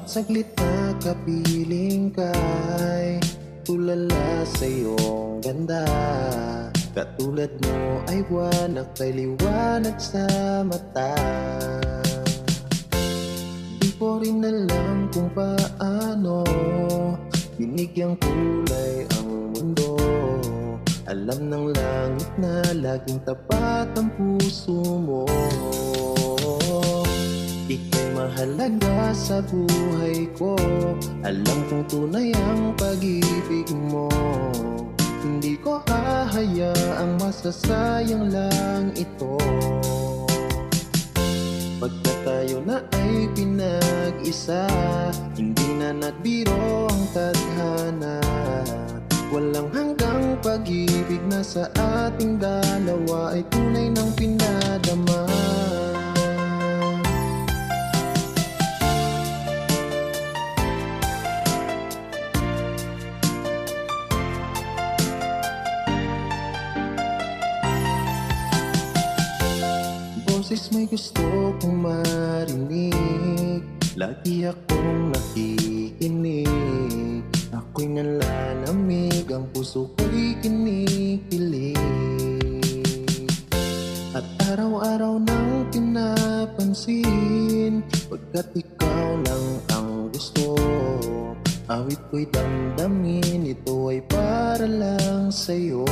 saglit na kapiling ka'y tulala sa iyong ganda. Katulad mo ay buwan na kay liwanag sa mata. Di ko rin alam kung paano binigyang kulay ang mundo. Alam ng langit na laging tapat ang puso mo. Ika'y mahalaga sa buhay ko. Alam kong tunay ang pag-ibig mo. Hindi ko hahayaang masasayang lang ito. Pagka tayo na ay pinag-isa, hindi na nagbiro ang tadhana. Walang hanggang pag-ibig na sa ating dalawa ay tunay ng pinadama. Boses may gusto kong marinig, lagi akong nakikinig. Ako'y nalalamig, ang puso ko'y kinikilig. At araw-araw nang pinapansin, pagkat ikaw lang ang gusto. Awit ko'y damdamin, ito ay para lang sa'yo.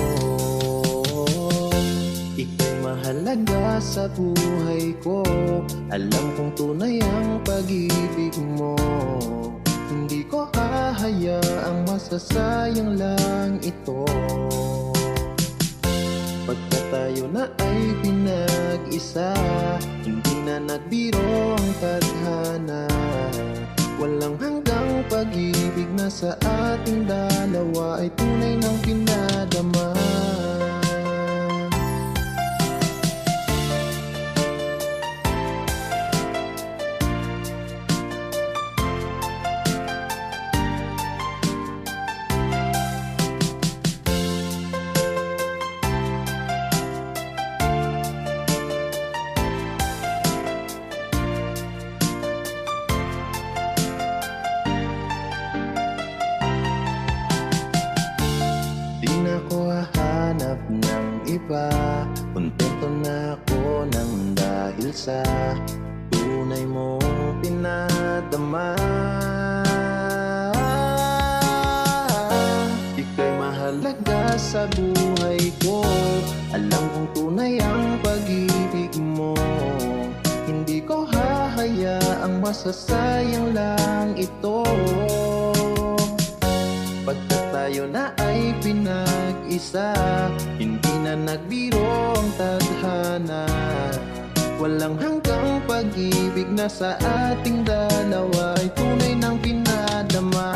Ika'y mahalaga sa buhay ko. Alam kong tunay ang pag-ibig mo. Hindi ko hahayaang masasayang lang ito. Pagka tayo na ay pinag-isa, hindi na nagbiro ang tadhana. Walang hanggang pag-ibig na sa ating dalawa ay tunay ng pinadama. Di na ko hahanap ng iba, kontento na ako nang dahil sa tunay mong pinadama. Ika'y mahalaga sa buhay ko. Alam kong tunay ang pag-ibig mo. Hindi ko hahayaang masasayang lang ito. Pagka tayo na ay pinag-isa, hindi na nagbiro ang tadhana. Walang hanggang pag-ibig na sa ating dalawa ay tunay ng pinadama.